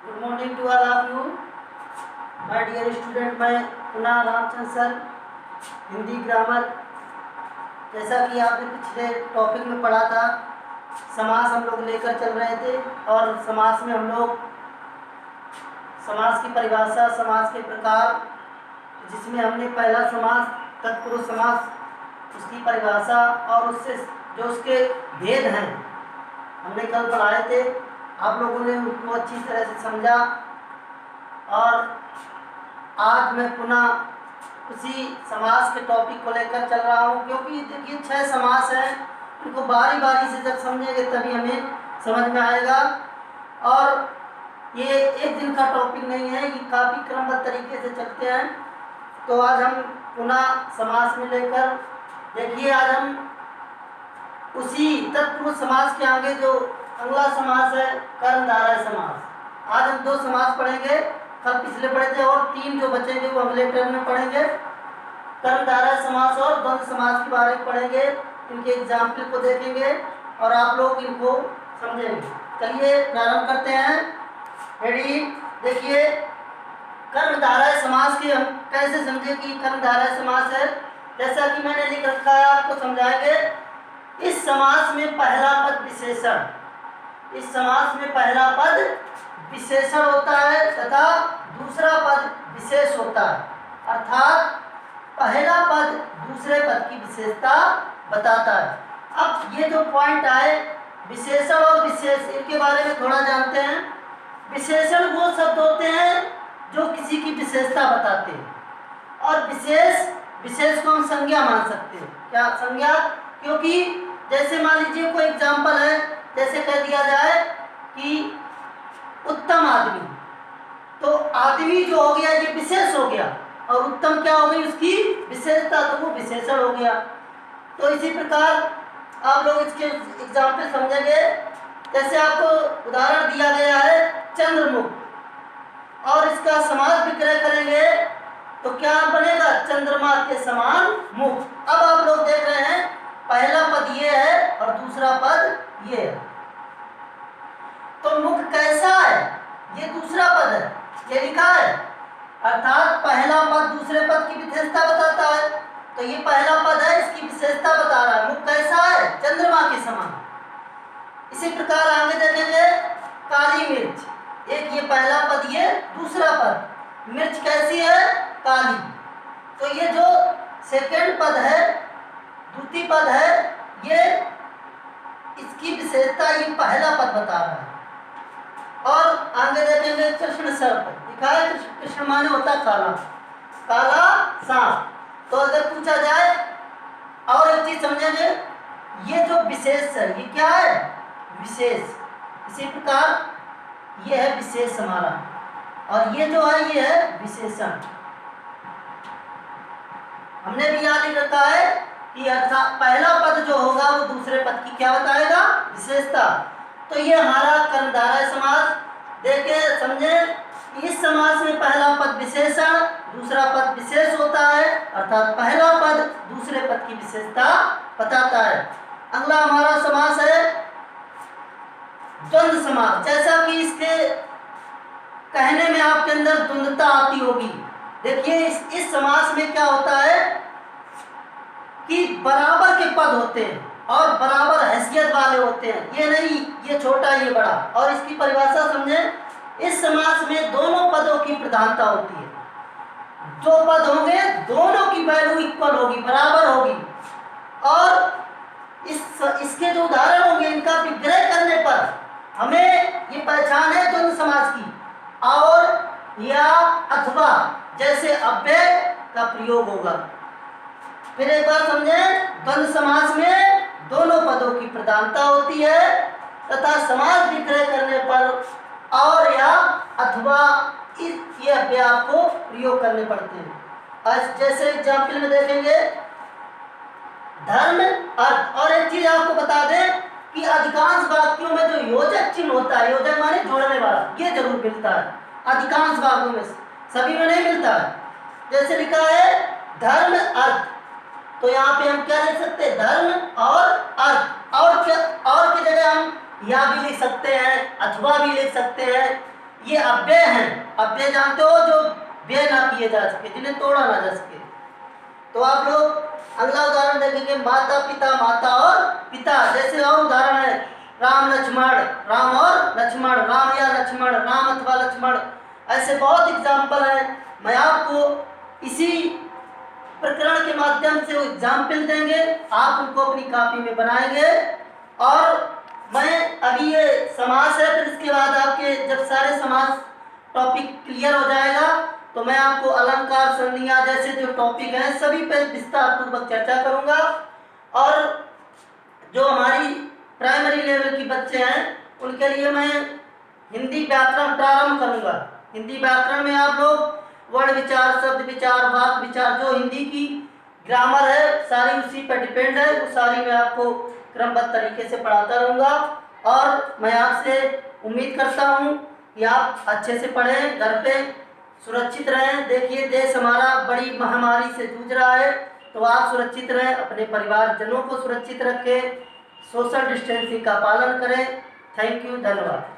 Good morning to all of you my dear student. मैं पुनः Ramchandra sir, Hindi grammar. जैसा कि आपने पिछले टॉपिक में पढ़ा था, समास हम लोग लेकर चल रहे थे और समास में हम लोग समास की परिभाषा, समास के प्रकार, जिसमें हमने पहला समास तत्पुरुष समास, उसकी परिभाषा और उससे जो उसके भेद हैं हमने कल पढ़ाए थे। आप लोगों ने उसको अच्छी तरह से समझा और आज मैं पुनः उसी समास के टॉपिक को लेकर चल रहा हूँ, क्योंकि देखिए 6 समास हैं, उनको बारी बारी से जब समझेंगे तभी हमें समझ में आएगा। और ये एक दिन का टॉपिक नहीं है, ये काफ़ी क्रमबद्ध तरीके से चलते हैं। तो आज हम पुनः समास में लेकर देखिए, आज हम उसी तत्पुरुष समास के आगे जो अगला समास है कर्मधारय समास, आज हम 2 समास पढ़ेंगे। कल पिछले पढ़े थे और 3 जो बचेंगे वो अगले टर्म में पढ़ेंगे। कर्मधारय समास और द्वंद्व समास के बारे में पढ़ेंगे, इनके एग्जाम्पल को देखेंगे और आप लोग इनको समझेंगे। चलिए प्रारंभ करते हैं। रेडी? देखिए, कर्मधारय समास की हम कैसे समझे कि कर्मधारय समास है। जैसा कि मैंने लिख रखा है, आपको समझाएंगे। इस समास में पहला पद विशेषण, इस समास में पहला पद विशेषण होता है तथा दूसरा पद विशेष होता है, अर्थात पहला पद दूसरे पद की विशेषता बताता है। अब ये जो पॉइंट आए, विशेषण और विशेष, इनके बारे में थोड़ा जानते हैं। विशेषण वो शब्द होते हैं जो किसी की विशेषता बताते हैं, और विशेष को हम संज्ञा मान सकते हैं। क्या संज्ञा? क्योंकि जैसे मान लीजिए कोई एग्जाम्पल है, जैसे कह दिया जाए कि उत्तम आदमी, तो आदमी जो हो गया ये विशेष हो गया, और उत्तम क्या हो गई? उसकी विशेषता, तो वो विशेषण हो गया। तो इसी प्रकार आप लोग इसके एग्जाम्पल समझेंगे। जैसे आपको उदाहरण दिया गया है चंद्रमुख, और इसका समास विक्रय करेंगे तो क्या बनेगा? चंद्रमा के समान मुख। अब आप लोग देख रहे हैं, पहला पद ये है और दूसरा पद ये है, तो मुख कैसा है? ये दूसरा पद है, ये लिखा है, अर्थात पहला पद दूसरे पद की विशेषता बताता है। तो ये पहला पद है, इसकी विशेषता बता रहा है। मुख कैसा है? चंद्रमा के समान। इसी प्रकार आगे देखेंगे, काली मिर्च, एक ये पहला पद, ये दूसरा पद। मिर्च कैसी है? काली। तो ये जो सेकंड पद है, द्वितीय पद है, ये इसकी विशेषता ये पहला पद बता रहा है। और आगे देखेंगे कृष्ण सर्प, लिखा है कृष्ण माने होता है काला, काला सांप। तो अगर पूछा जाए और एक चीज समझेंगे, ये जो विशेष है ये क्या है? विशेष। इसी प्रकार ये है विशेष हमारा, और ये जो है ये है विशेषण। हमने भी याद ही रखा है कि अर्थात पहला पद जो होगा वो दूसरे पद की क्या बताएगा? विशेषता। तो ये हमारा कर्मधारय समास। देखे समझे, इस समास में पहला पद विशेषण, दूसरा पद विशेष होता है, अर्थात पहला पद दूसरे पद की विशेषता बताता है। अगला हमारा समास है द्वंद्व समास। जैसा कि इसके कहने में आपके अंदर द्वंद्वता आती होगी। देखिए, इस समास में क्या होता है कि बराबर के पद होते हैं और बराबर हैसियत वाले होते हैं। ये नहीं ये छोटा ये बड़ा। और इसकी परिभाषा समझे, इस समास में दोनों पदों की प्रधानता होती है। जो पद होंगे दोनों की वैल्यू इक्वल होगी, बराबर होगी। और इसके जो उदाहरण होंगे, इनका विग्रह करने पर हमें ये पहचान है द्वंद्व समास की। और या अथवा जैसे अव्यय का प्रयोग होगा। फिर एक बार समझे, द्वंद्व समास में दोनों पदों की प्रधानता होती है तथा समास विग्रह करने पर और या अथवा ये अव्यय को प्रयोग करने पड़ते हैं। जैसे एग्जाम्पल में देखेंगे, धर्म अर्थ। और एक चीज आपको बता दें कि अधिकांश वाक्यों में जो योजक चिन्ह होता है, योजक माने जोड़ने वाला, ये जरूर मिलता है अधिकांश वाक्यों में, सभी में नहीं मिलता है। जैसे लिखा है धर्म अर्थ, तो यहाँ पे हम क्या लिख सकते हैं? धर्म और अर्थ। और क्या, और की जगह हम या भी लिख सकते हैं, अथवा भी लिख सकते हैं, ये अव्यय हैं। अव्यय जानते हो, जो व्यय ना किए जा सके, जिन्हें तोड़ा ना जा सके। तो आप लोग अगला उदाहरण देखेंगे, माता पिता, माता और पिता। जैसे और उदाहरण है राम लक्ष्मण, राम और लक्ष्मण, राम या लक्ष्मण, राम अथवा लक्ष्मण। ऐसे बहुत एग्जाम्पल हैं। मैं आपको इसी प्रकरण के माध्यम से एग्जाम्पल देंगे, आप उनको अपनी कॉपी में बनाएंगे। और मैं अभी ये समास है, फिर इसके बाद आपके जब सारे समास टॉपिक क्लियर हो जाएगा तो मैं आपको अलंकार, संधियां जैसे जो टॉपिक हैं सभी पे विस्तार पूर्वक चर्चा करूंगा। और जो हमारी प्राइमरी लेवल की बच्चे हैं उनके लिए मैं हिंदी व्याकरण प्रारंभ करूंगा। हिंदी व्याकरण में आप लोग वर्ण विचार, शब्द विचार, वाक्य विचार, जो हिंदी की ग्रामर है सारी उसी पर डिपेंड है, वो सारी मैं आपको क्रमबद्ध तरीके से पढ़ाता रहूँगा। और मैं आपसे उम्मीद करता हूँ कि आप अच्छे से पढ़ें, घर पे सुरक्षित रहें। देखिए देश हमारा बड़ी महामारी से जूझ रहा है, तो आप सुरक्षित रहें, अपने परिवारजनों को सुरक्षित रखें, सोशल डिस्टेंसिंग का पालन करें। थैंक यू, धन्यवाद।